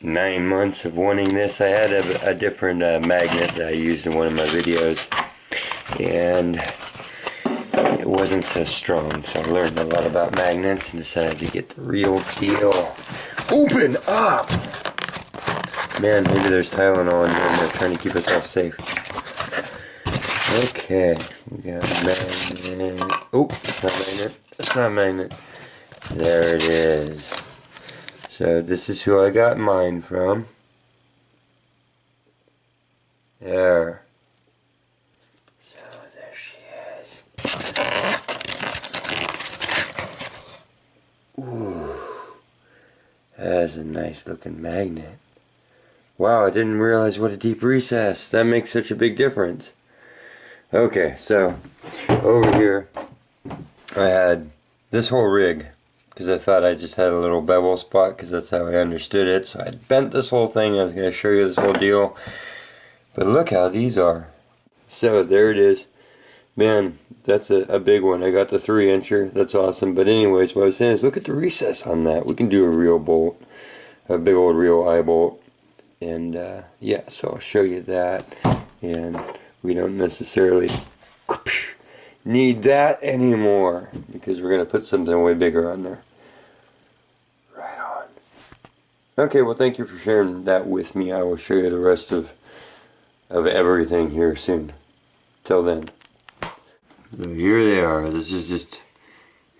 9 months of wanting this. I had a different magnet that I used in one of my videos, and it wasn't so strong, so I learned a lot about magnets and decided to get the real deal. Open up! Man, maybe there's Tylenol in here and they're trying to keep us all safe. Okay, we got a magnet. Oh, it's not a magnet. It's not a magnet. There it is. So this is who I got mine from. There. So there she is. Ooh. That's a nice looking magnet. Wow, I didn't realize what a deep recess. That makes such a big difference. Okay, so over here I had this whole rig because I thought I just had a little bevel spot because that's how I understood it. So I bent this whole thing. I was going to show you this whole deal. But look how these are. So there it is. Man, that's a big one. I got the 3-incher. That's awesome. But anyways, what I was saying is look at the recess on that. We can do a real bolt. A big old real eye bolt. And yeah, so I'll show you that. And we don't necessarily need that anymore because we're going to put something way bigger on there. Right on. Okay, well thank you for sharing that with me. I will show you the rest of everything here soon. Till then. So here they are. This is just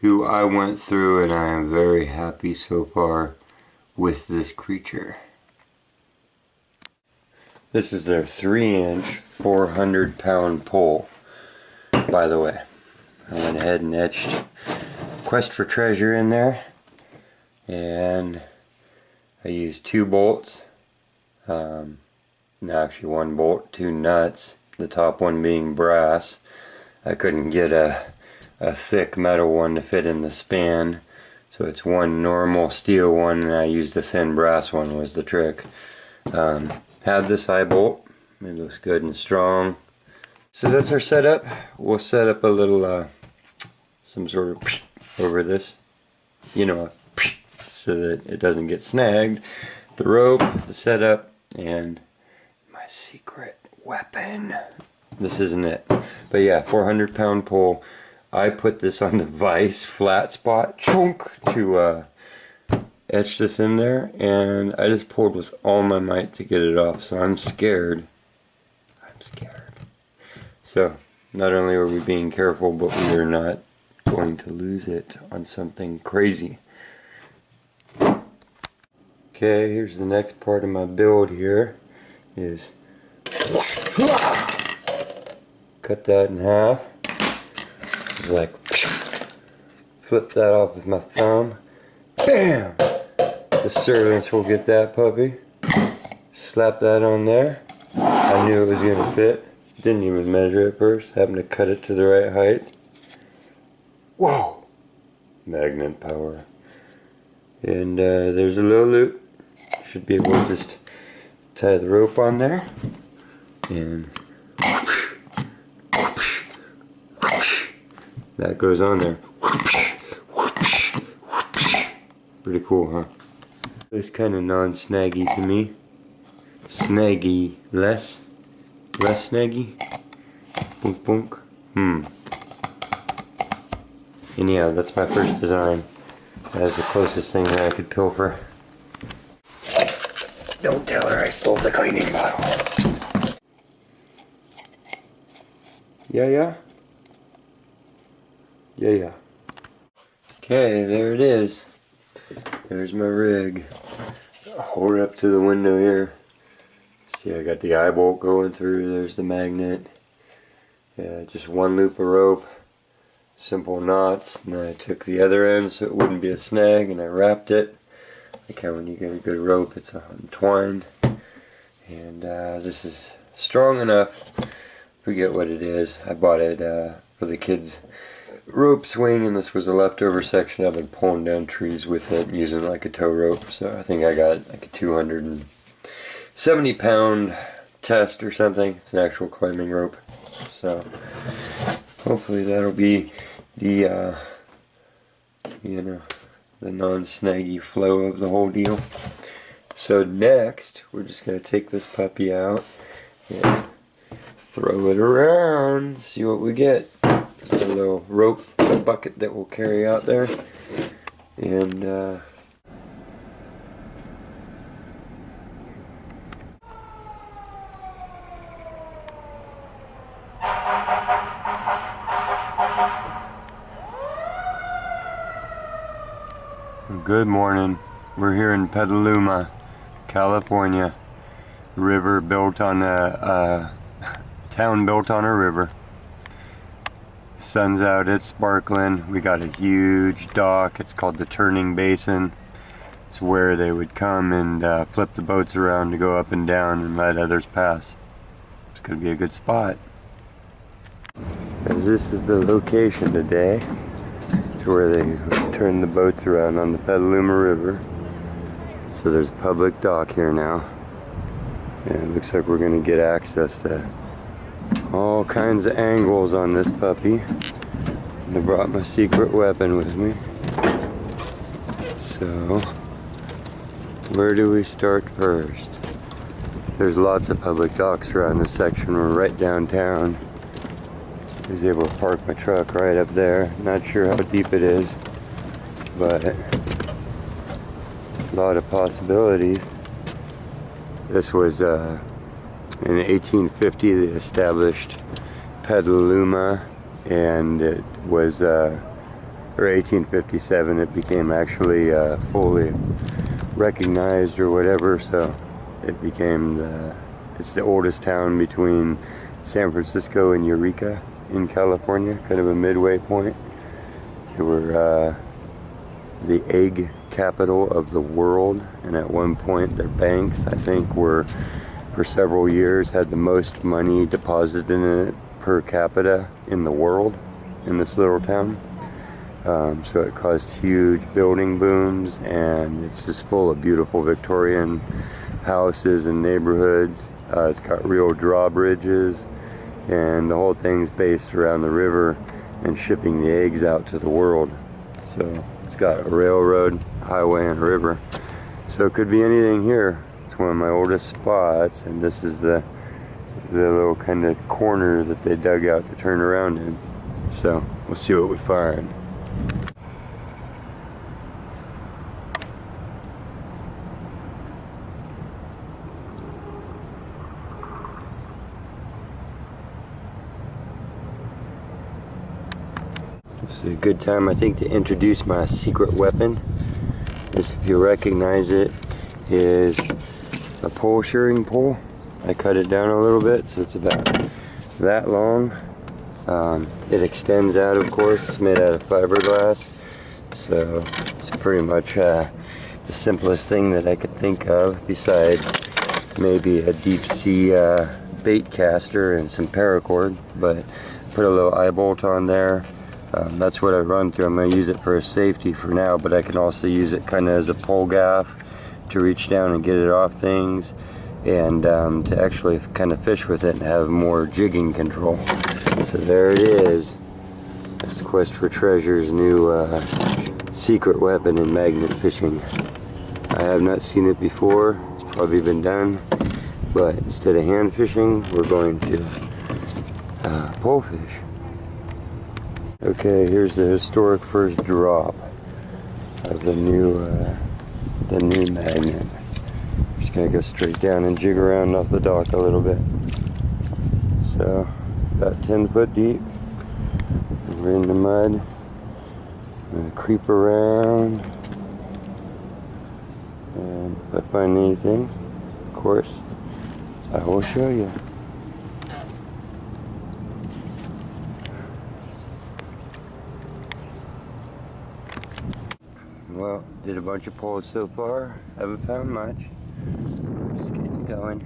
who I went through, and I am very happy so far with this creature. This is their 3-inch 400-pound pole, by the way. I went ahead and etched Quest for Treasure in there, and I used 2 bolts. No, actually 1 bolt, 2 nuts, the top one being brass. I couldn't get a thick metal one to fit in the span, so it's 1 normal steel one, and I used a thin brass one was the trick. Have this eye bolt. It looks good and strong. So that's our setup. We'll set up a little some sort of over this, you know, so that it doesn't get snagged. The rope, the setup, and my secret weapon. This isn't it, but yeah, 400-pound pole. I put this on the vise flat spot, chunk, to etch this in there, and I just pulled with all my might to get it off, so I'm scared. So not only are we being careful, but we are not going to lose it on something crazy. Okay, here's the next part of my build here is cut that in half. Just like flip that off with my thumb. Bam! The servants will get that puppy. Slap that on there. I knew it was going to fit. Didn't even measure it first. Happened to cut it to the right height. Whoa! Magnet power. And there's a little loop. Should be able to just tie the rope on there. And that goes on there. Pretty cool, huh? It's kind of non-snaggy to me. Snaggy less snaggy. Boink boink. And yeah, that's my first design. That is the closest thing that I could pilfer. Don't tell her I stole the cleaning bottle. Yeah. Okay, there it is. There's my rig. I'll hold it up to the window here. See, I got the eye bolt going through. There's the magnet. Yeah, just 1 loop of rope. Simple knots. And then I took the other end so it wouldn't be a snag, and I wrapped it. Like how when you get a good rope, it's untwined. And this is strong enough. Forget what it is. I bought it for the kids' rope swing, and this was a leftover section. I've been pulling down trees with it using like a tow rope, so I think I got like a 270-pound test or something. It's an actual climbing rope, so hopefully that'll be the you know, the non-snaggy flow of the whole deal. So next, we're just going to take this puppy out and throw it around, see what we get. There's a little rope bucket that we'll carry out there. And good morning. We're here in Petaluma, California. River built on a town built on a river. Sun's out, it's sparkling. We got a huge dock. It's called the Turning Basin. It's where they would come and flip the boats around to go up and down and let others pass. It's gonna be a good spot. As this is the location today. It's where they turn the boats around on the Petaluma River. So there's a public dock here now. And it looks like we're going to get access to all kinds of angles on this puppy. And I brought my secret weapon with me. So, where do we start first? There's lots of public docks around this section. We're right downtown. I was able to park my truck right up there. Not sure how deep it is, but a lot of possibilities. This was in 1850 they established Petaluma, and it was or 1857 it became actually fully recognized or whatever. So it became it's the oldest town between San Francisco and Eureka in California, kind of a midway point. They were the egg capital of the world, and at one point their banks, I think, were for several years had the most money deposited in it per capita in the world in this little town. So it caused huge building booms, and it's just full of beautiful Victorian houses and neighborhoods. It's got real drawbridges, and the whole thing's based around the river and shipping the eggs out to the world. So it's got a railroad, highway, and a river. So it could be anything here. It's one of my oldest spots, and this is the little kind of corner that they dug out to turn around in. So we'll see what we find. This is a good time, I think, to introduce my secret weapon. This, if you recognize it, is a pole shearing pole. I cut it down a little bit, so it's about that long. It extends out, of course. It's made out of fiberglass, so it's pretty much the simplest thing that I could think of, besides maybe a deep sea bait caster and some paracord. But put a little eye bolt on there. That's what I run through. I'm going to use it for a safety for now, but I can also use it kind of as a pole gaff to reach down and get it off things, and to actually kind of fish with it and have more jigging control. So there it is. That's Quest for Treasure's new secret weapon in magnet fishing. I have not seen it before. It's probably been done, but instead of hand fishing, we're going to pole fish. Okay, here's the historic first drop of the new magnet. I'm just gonna go straight down and jig around off the dock a little bit. So, about 10 foot deep. We're in the mud. I'm gonna creep around, and if I find anything, of course, I will show you. Well, did a bunch of pulls so far. Haven't found much. We're just getting going.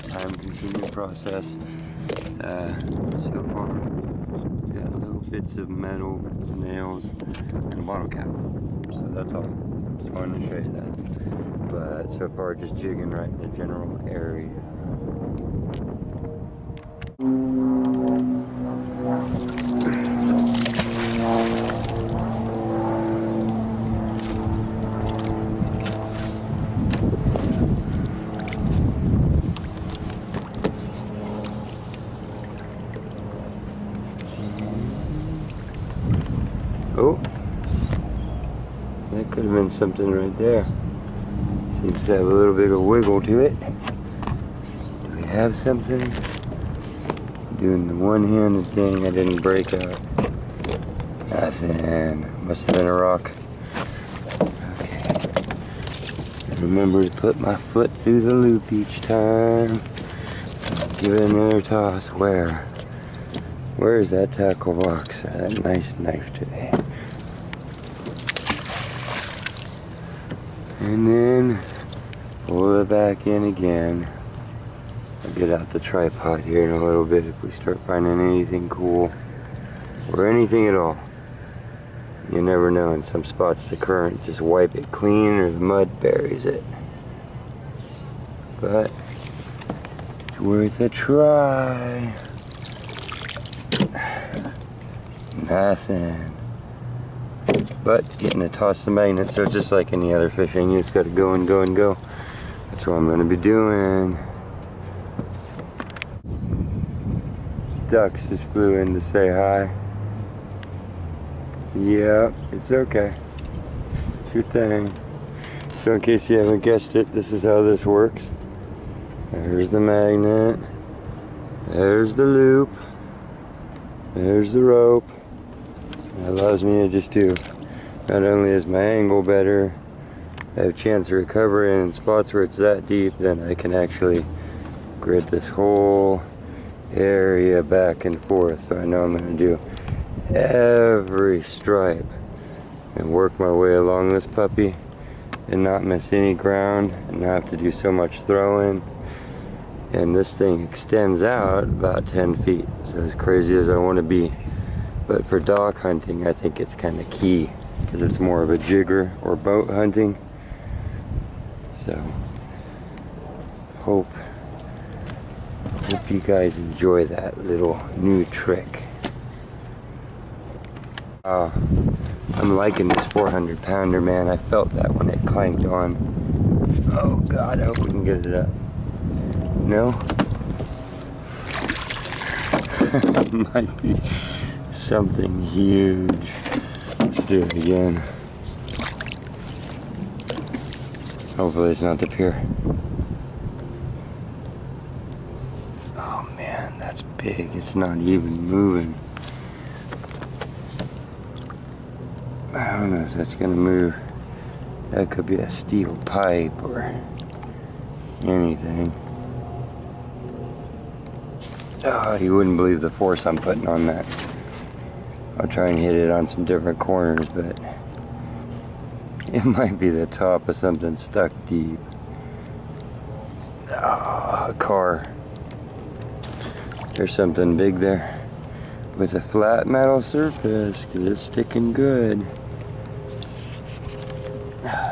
Time-consuming process. So far, got little bits of metal, nails, and a bottle cap. So that's all. Just wanted to show you that. But so far, just jigging right in the general area. That could have been something right there. Seems to have a little bit of wiggle to it. Do we have something? Doing the one-handed thing, I didn't break out. Nothing. Must have been a rock. Okay. Remember to put my foot through the loop each time. Give it another toss. Where? Where's that tackle box? That nice knife today. And then pull it back in again. I'll get out the tripod here in a little bit if we start finding anything cool. Or anything at all. You never know, in some spots the current just wipe it clean or the mud buries it. But it's worth a try. Nothing. But getting to toss the magnet, so it's just like any other fishing, you just gotta go and go and go. That's what I'm gonna be doing. Ducks just flew in to say hi. Yeah, it's okay. It's your thing. So in case you haven't guessed it, this is how this works. There's the magnet. There's the loop. There's the rope. That allows me to just do, not only is my angle better, I have a chance to recover in spots where it's that deep, then I can actually grid this whole area back and forth. So I know I'm going to do every stripe and work my way along this puppy and not miss any ground and not have to do so much throwing. And this thing extends out about 10 feet, so as crazy as I want to be. But for dock hunting, I think it's kind of key because it's more of a jigger or boat hunting. So, hope you guys enjoy that little new trick. I'm liking this 400 pounder, man. I felt that when it clanked on. Oh God, I hope we can get it up. No? Might be something huge. Let's do it again. Hopefully it's not the pier. Oh man, that's big. It's not even moving. I don't know if that's gonna move. That could be a steel pipe or anything. Oh, you wouldn't believe the force I'm putting on that. I'll try and hit it on some different corners, but it might be the top of something stuck deep. Oh, a car. There's something big there with a flat metal surface because it's sticking good.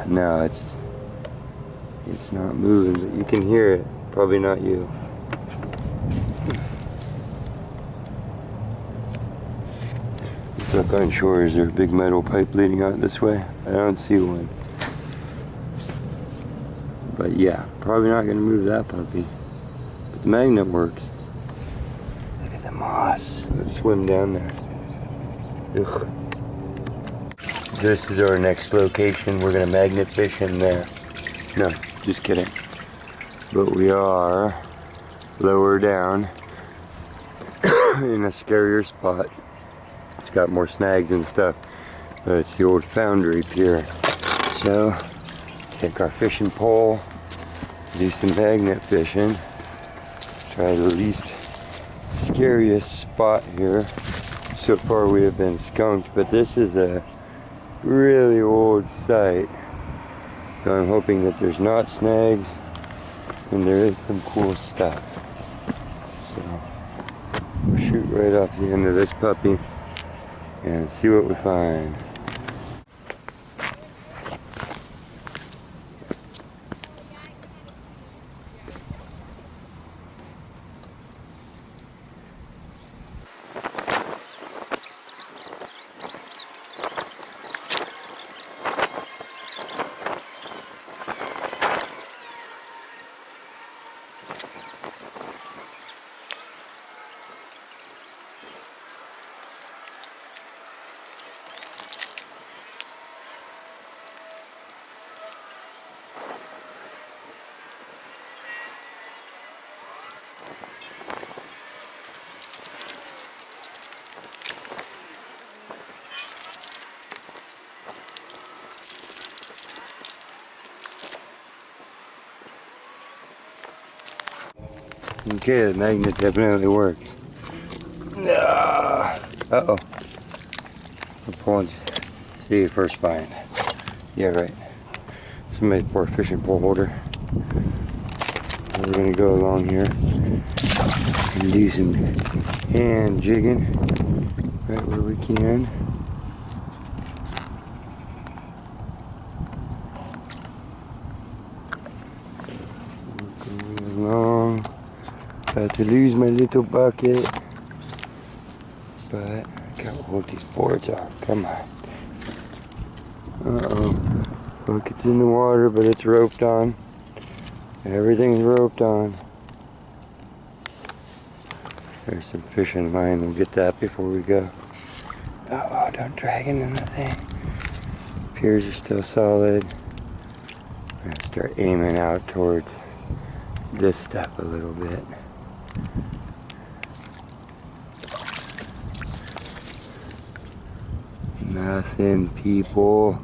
No, it's not moving, but you can hear it. Probably not you. Let's look on shore. Is there a big metal pipe leading out this way? I don't see one. But yeah, probably not going to move that puppy. But the magnet works. Look at the moss. Let's swim down there. Ugh. This is our next location. We're going to magnet fish in there. No, just kidding. But we are lower down in a scarier spot. It's got more snags and stuff, but it's the old foundry pier. So, take our fishing pole, do some magnet fishing, try the least scariest spot here. So far we have been skunked, but this is a really old site. So I'm hoping that there's not snags and there is some cool stuff. So we'll shoot right off the end of this puppy and see what we find. Okay, the magnet definitely works. Uh-oh. We're pulling. See, first find. Yeah, right. Somebody's poor fishing pole holder. We're gonna go along here and do some hand jigging right where we can. Going along. About to lose my little bucket, but I gotta hold these boards off. Come on. Uh-oh. Bucket's in the water, but it's roped on. Everything's roped on. There's some fishing line. We'll get that before we go. Oh, don't drag into the thing. Piers are still solid. I'm gonna start aiming out towards this step a little bit. Nothing, people.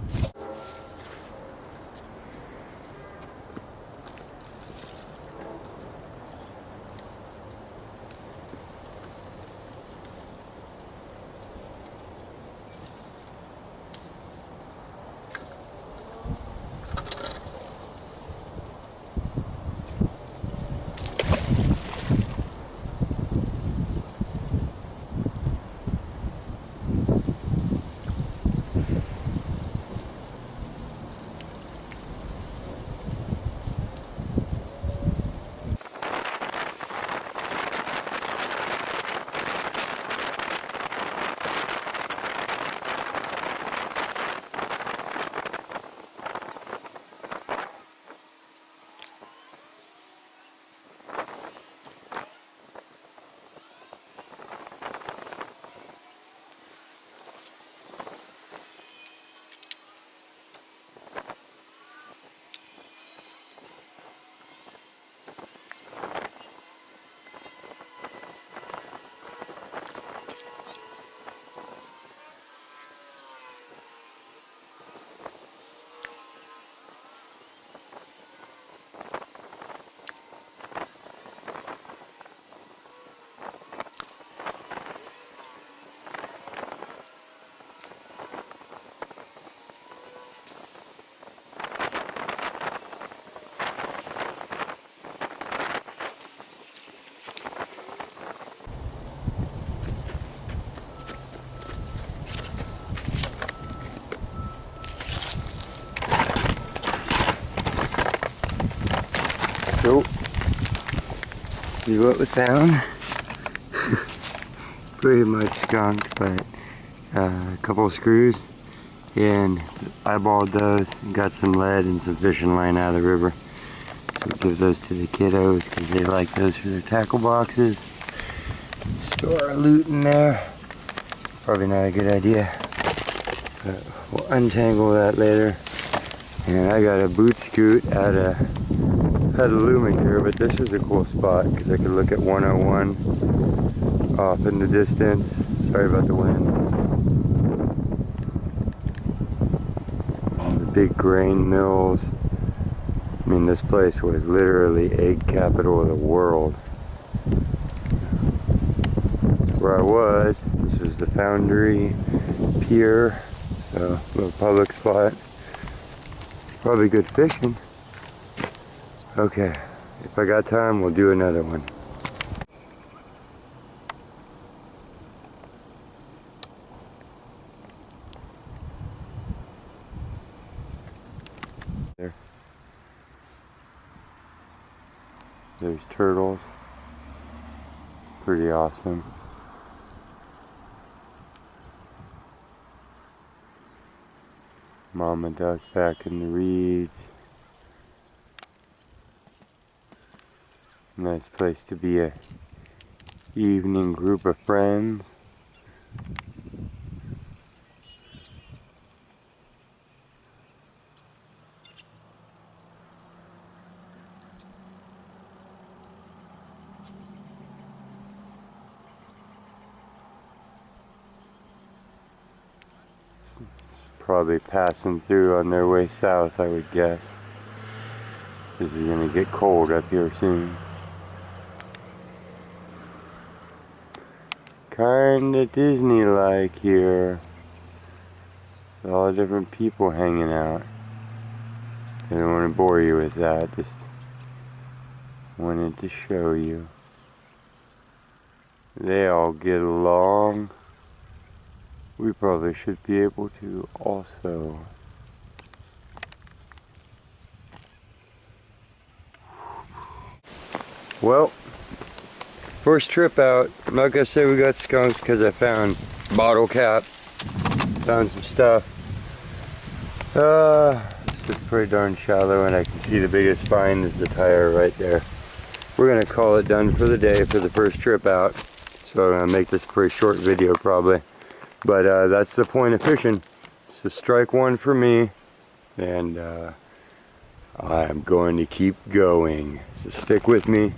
So, see what we found? Pretty much skunked, but a couple of screws, and eyeballed those and got some lead and some fishing line out of the river. So we'll give those to the kiddos because they like those for their tackle boxes. Store our loot in there. Probably not a good idea, but we'll untangle that later. And I got a boot scoot out of Petaluma here, but this is a cool spot because I could look at 101 off in the distance. Sorry about the wind. The big grain mills. I mean, this place was literally egg capital of the world. Where I was, this was the Foundry Pier, so a little public spot. Probably good fishing. Okay, if I got time, we'll do another one. There's turtles. Pretty awesome. Mama duck back in the reeds. Nice place to be a evening group of friends. Probably passing through on their way south, I would guess. This is gonna get cold up here soon. kinda Disney-like here. All different people hanging out. I don't want to bore you with that, just wanted to show you. They all get along. We probably should be able to also. Well, first trip out. I'm not gonna say we got skunked because I found bottle cap, found some stuff. This is pretty darn shallow, and I can see the biggest find is the tire right there. We're gonna call it done for the day for the first trip out. So I'm gonna make this a pretty short video probably. But that's the point of fishing. So strike one for me, and I'm going to keep going. So stick with me,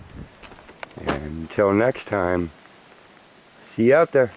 and until next time, see you out there.